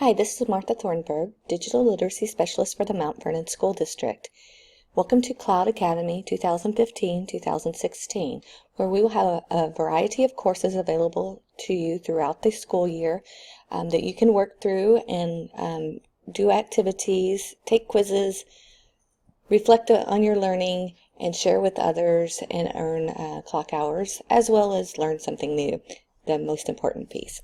Hi, this is Martha Thornburg, Digital Literacy Specialist for the Mount Vernon School District. Welcome to Cloud Academy 2015-2016, where we will have a variety of courses available to you throughout the school year that you can work through and do activities, take quizzes, reflect on your learning, and share with others and earn clock hours, as well as learn something new, the most important piece.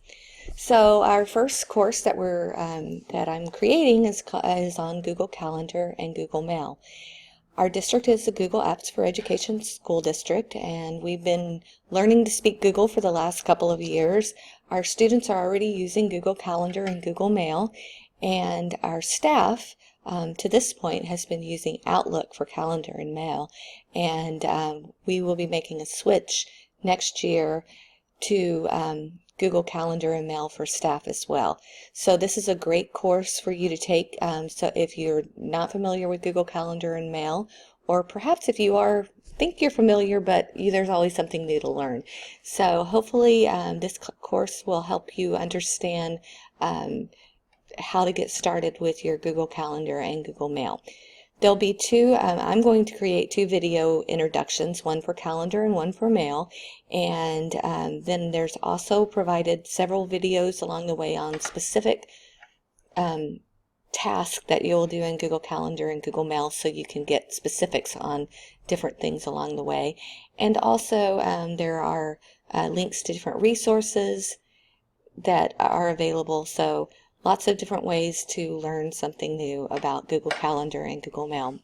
So our first course that I'm creating is on Google Calendar and Google Mail. Our district is the Google Apps for Education School District, and we've been learning to speak Google for the last couple of years. Our students are already using Google Calendar and Google Mail, and our staff to this point has been using Outlook for calendar and mail, and we will be making a switch next year to Google Calendar and Mail for staff as well. So this is a great course for you to take. So if you're not familiar with Google Calendar and Mail, or perhaps if you think you're familiar, but there's always something new to learn. So hopefully this course will help you understand how to get started with your Google Calendar and Google Mail. There'll be I'm going to create two video introductions, one for calendar and one for mail, and then there's also provided several videos along the way on specific tasks that you'll do in Google Calendar and Google Mail, so you can get specifics on different things along the way. And also there are links to different resources that are available, so lots of different ways to learn something new about Google Calendar and Google Mail.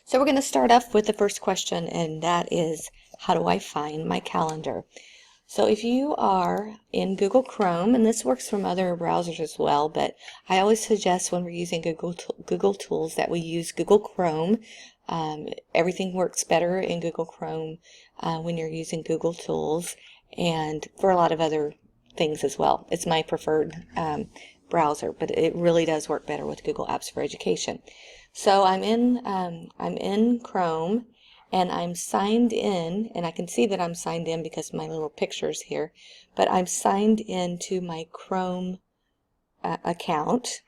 So we're going to start off with the first question, and that is, how do I find my calendar? So if you are in Google Chrome, and this works from other browsers as well, but I always suggest when we're using Google tools that we use Google Chrome. Everything works better in Google Chrome when you're using Google tools, and for a lot of other things as well. It's my preferred browser, but it really does work better with Google Apps for Education. So I'm in Chrome, and I'm signed in, and I can see that I'm signed in because my little picture's here, but I'm signed in to my Chrome account.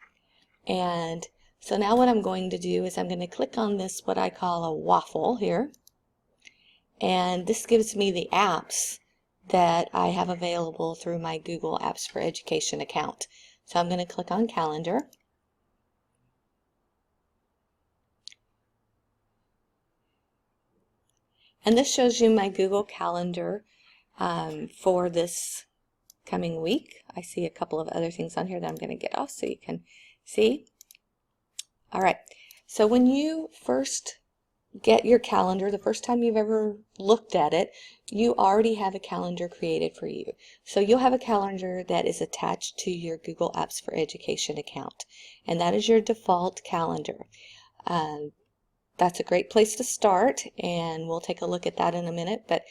And so now what I'm going to do is I'm going to click on this, what I call a waffle here, and this gives me the apps that I have available through my Google Apps for Education account. So I'm going to click on Calendar. And this shows you my Google Calendar for this coming week. I see a couple of other things on here that I'm going to get off so you can see. All right, so when you first get your calendar, the first time you've ever looked at it, you already have a calendar created for you. So you'll have a calendar that is attached to your Google Apps for Education account, and that is your default calendar. That's a great place to start, and we'll take a look at that in a minute. But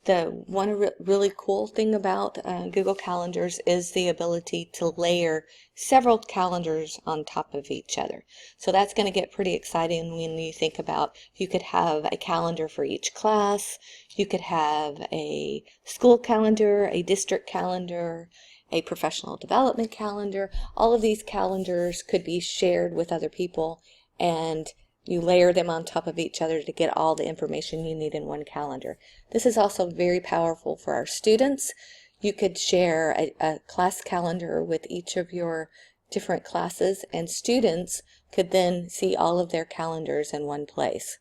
the one really cool thing about Google Calendars is the ability to layer several calendars on top of each other. So that's going to get pretty exciting when you think about, you could have a calendar for each class, you could have a school calendar, a district calendar, a professional development calendar. All of these calendars could be shared with other people, and you layer them on top of each other to get all the information you need in one calendar. This is also very powerful for our students. You could share a class calendar with each of your different classes, and students could then see all of their calendars in one place.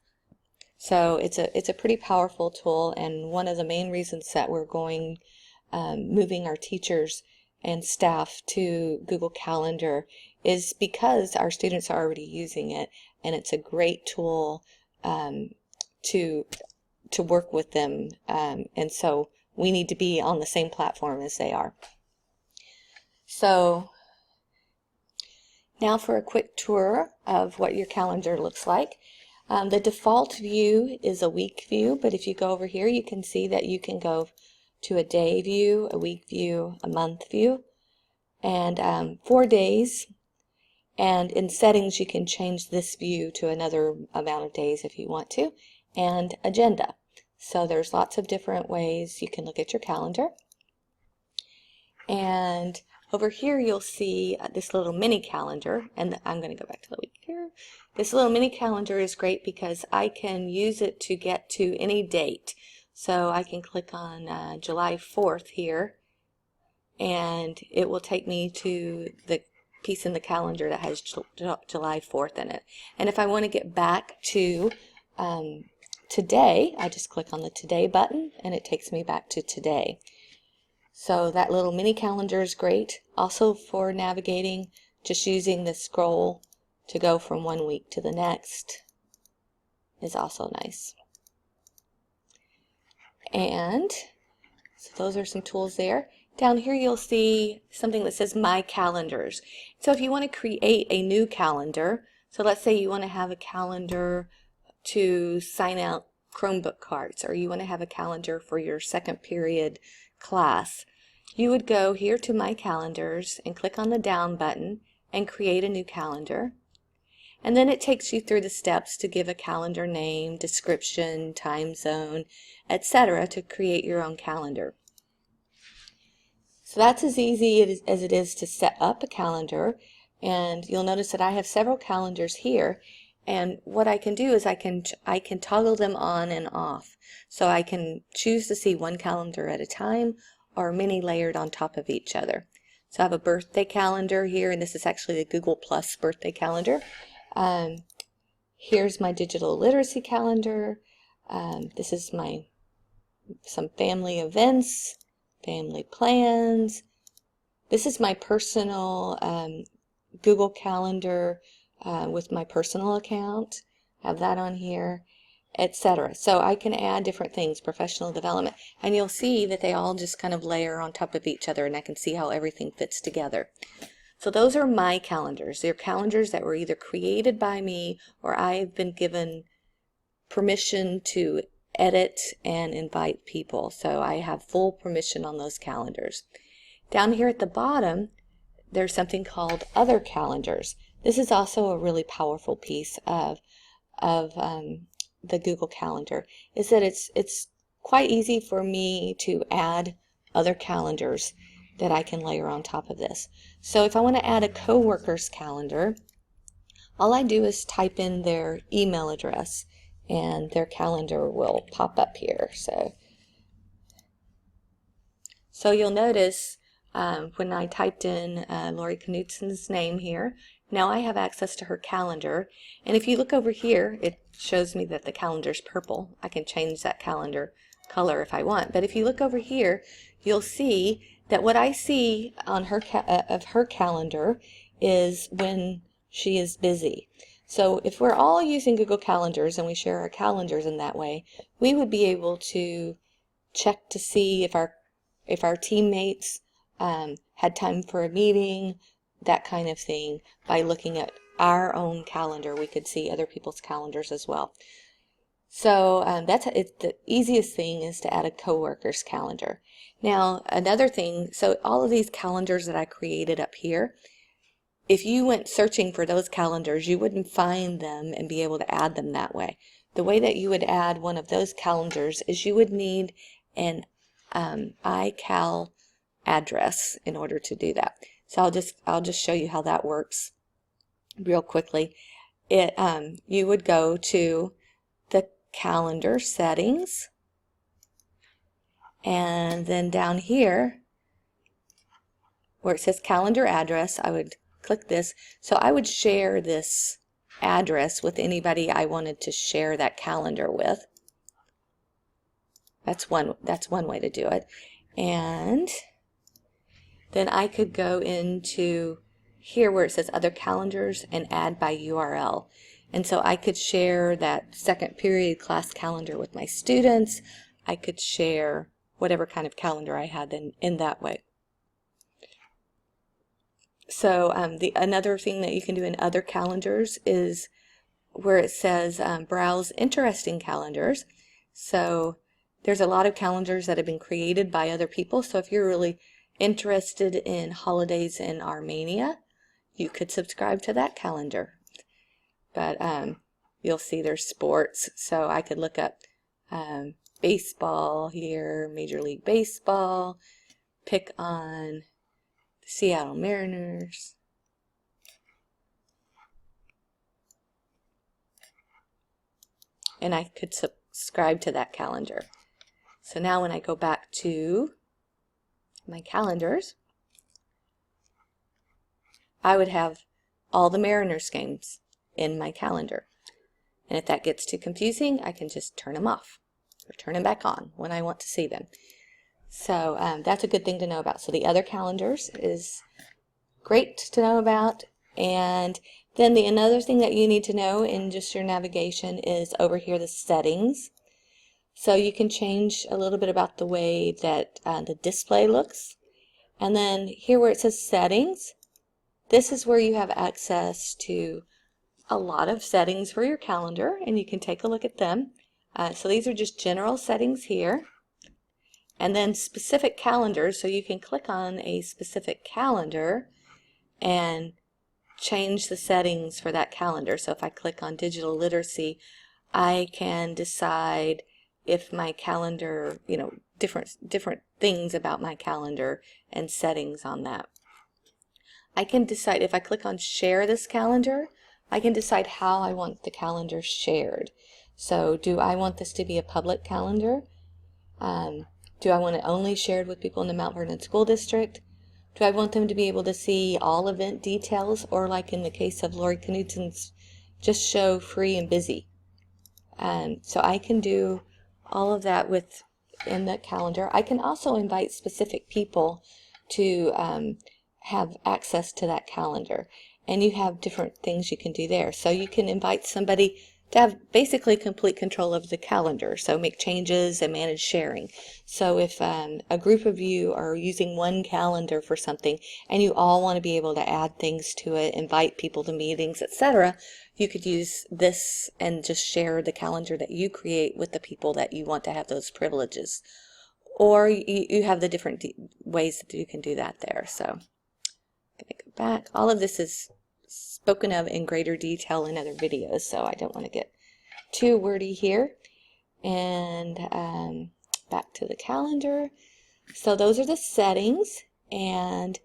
So it's a pretty powerful tool, and one of the main reasons that we're moving our teachers and staff to Google Calendar is because our students are already using it, and it's a great tool to work with them, and so we need to be on the same platform as they are. So now for a quick tour of what your calendar looks like. The default view is a week view, but if you go over here, you can see that you can go to a day view, a week view, a month view, and 4 days. And in settings, you can change this view to another amount of days if you want to, and agenda. So there's lots of different ways you can look at your calendar. And Over here you'll see this little mini calendar, and I'm going to go back to the week here. This little mini calendar is great because I can use it to get to any date. So I can click on July 4th here, and it will take me to the piece in the calendar that has July 4th in it. And if I want to get back to today, I just click on the Today button and it takes me back to today. So that little mini calendar is great. Also for navigating, just using the scroll to go from one week to the next is also nice. And so those are some tools there. Down here you'll see something that says My Calendars. So if you want to create a new calendar, so let's say you want to have a calendar to sign out Chromebook cards, or you want to have a calendar for your second period class, you would go here to My Calendars and click on the down button and create a new calendar. And then it takes you through the steps to give a calendar name, description, time zone, etc. to create your own calendar. So that's as easy as it is to set up a calendar, and you'll notice that I have several calendars here, and what I can do is I can toggle them on and off. So I can choose to see one calendar at a time or many layered on top of each other. So I have a birthday calendar here, and this is actually the Google Plus birthday calendar. Here's my digital literacy calendar. This is some family events, family plans. This is my personal Google Calendar with my personal account. I have that on here, etc. So I can add different things, professional development, and you'll see that they all just kind of layer on top of each other, and I can see how everything fits together. So those are my calendars. They're calendars that were either created by me or I've been given permission to edit and invite people. So I have full permission on those calendars. Down here at the bottom, there's something called Other Calendars. This is also a really powerful piece of the Google Calendar, is that it's quite easy for me to add other calendars that I can layer on top of this. So if I want to add a coworker's calendar, all I do is type in their email address and their calendar will pop up here. So you'll notice when I typed in Lori Knutsen's name here, now I have access to her calendar, and if you look over here, it shows me that the calendar's purple. I can change that calendar color if I want, but if you look over here, you'll see that what I see on her calendar is when she is busy. So if we're all using Google Calendars and we share our calendars in that way, we would be able to check to see if our teammates had time for a meeting, that kind of thing. By looking at our own calendar, we could see other people's calendars as well. So the easiest thing is to add a coworker's calendar. Now another thing, so all of these calendars that I created up here, if you went searching for those calendars, you wouldn't find them and be able to add them that way. The way that you would add one of those calendars is you would need an iCal address in order to do that. So I'll just show you how that works real quickly. You would go to the calendar settings, and then down here where it says calendar address, I would click this. So I would share this address with anybody I wanted to share that calendar with. That's one way to do it. And then I could go into here where it says other calendars and add by URL. And so I could share that second period class calendar with my students. I could share whatever kind of calendar I had in that way. So another thing that you can do in other calendars is where it says browse interesting calendars. So there's a lot of calendars that have been created by other people. So if you're really interested in holidays in Armenia, you could subscribe to that calendar. But you'll see there's sports, so I could look up baseball here, Major League Baseball, pick on Seattle Mariners. And I could subscribe to that calendar. So now when I go back to my calendars, I would have all the Mariners games in my calendar. And if that gets too confusing, I can just turn them off or turn them back on when I want to see them. So that's a good thing to know about. So the other calendars is great to know about. And then another thing that you need to know in just your navigation is over here, the settings. So you can change a little bit about the way that the display looks. And then here where it says settings, this is where you have access to a lot of settings for your calendar, and you can take a look at them. So these are just general settings here. And then specific calendars, so you can click on a specific calendar and change the settings for that calendar. So if I click on digital literacy, I can decide if my calendar, different things about my calendar and settings on that. I can decide, if I click on share this calendar, I can decide how I want the calendar shared. So do I want this to be a public calendar? Do I want it only shared with people in the Mount Vernon School District? Do I want them to be able to see all event details, or like in the case of Lori Knudsen's, just show free and busy? So I can do all of that in the calendar. I can also invite specific people to have access to that calendar, and you have different things you can do there. So you can invite somebody to have basically complete control of the calendar, so make changes and manage sharing. So if a group of you are using one calendar for something and you all want to be able to add things to it, invite people to meetings, etc., you could use this and just share the calendar that you create with the people that you want to have those privileges. Or you have the different ways that you can do that there. So I'm going to go back. All of this is spoken of in greater detail in other videos, so I don't want to get too wordy here. And back to the calendar. So those are the settings, and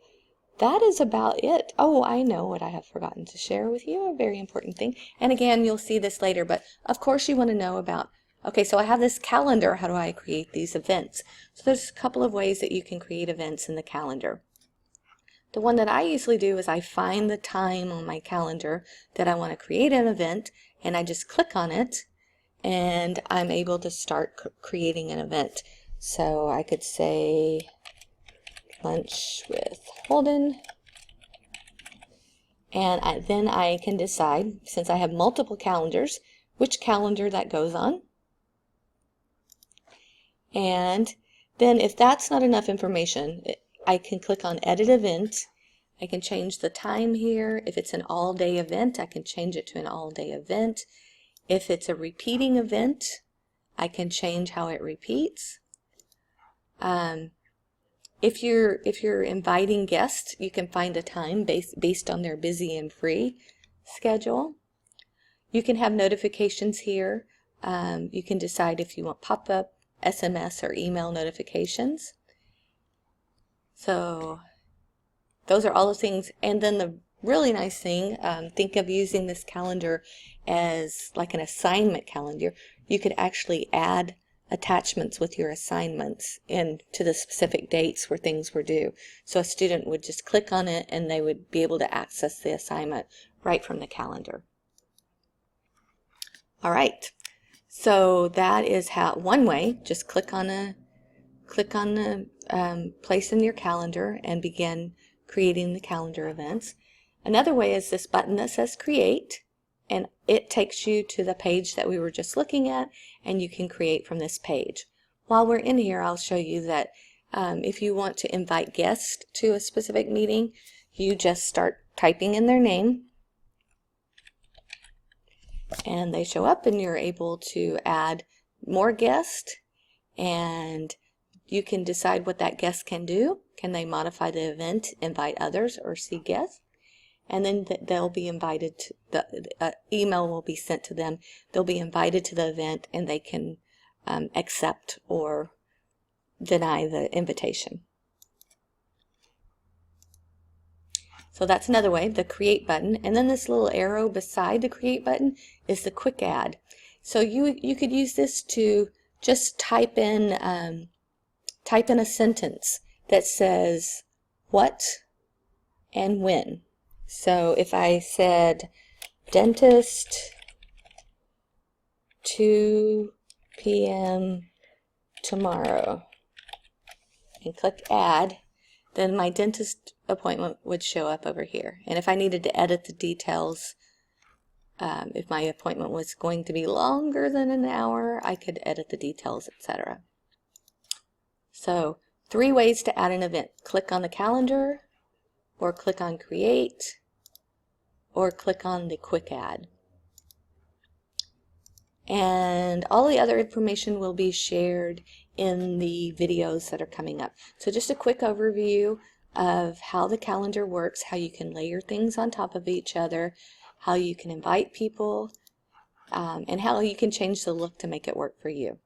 that is about it. Oh, I know what I have forgotten to share with you, a very important thing. And again, you'll see this later, but of course you want to know about, okay, so I have this calendar. How do I create these events? So there's a couple of ways that you can create events in the calendar. The one that I usually do is I find the time on my calendar that I want to create an event, and I just click on it, and I'm able to start creating an event. So I could say lunch with Holden, and then I can decide, since I have multiple calendars, which calendar that goes on. And then if that's not enough information, I can click on Edit Event. I can change the time here. If it's an all-day event, I can change it to an all-day event. If it's a repeating event, I can change how it repeats. If you're inviting guests, you can find a time based on their busy and free schedule. You can have notifications here. You can decide if you want pop-up, SMS, or email notifications. So those are all the things. And then the really nice thing, think of using this calendar as like an assignment calendar. You could actually add attachments with your assignments into the specific dates where things were due. So a student would just click on it and they would be able to access the assignment right from the calendar. All right, so that is one way. Just click on the place in your calendar and begin creating the calendar events. Another way is this button that says Create, and it takes you to the page that we were just looking at, and you can create from this page. While we're in here, I'll show you that if you want to invite guests to a specific meeting, you just start typing in their name, and they show up, and you're able to add more guests, and you can decide what that guest can do. Can they modify the event, invite others, or see guests? And then they'll be invited to the email will be sent to them. They'll be invited to the event, and they can accept or deny the invitation. So that's another way, the create button. And then this little arrow beside the create button is the quick add. So you could use this to just type in a sentence that says what and when. So if I said dentist 2 p.m. tomorrow and click add, then my dentist appointment would show up over here. And if I needed to edit the details, if my appointment was going to be longer than an hour, I could edit the details, etc. So 3 ways to add an event. Click on the calendar, or click on create, or click on the quick add. And all the other information will be shared in the videos that are coming up. So just a quick overview of how the calendar works, how you can layer things on top of each other, how you can invite people, and how you can change the look to make it work for you.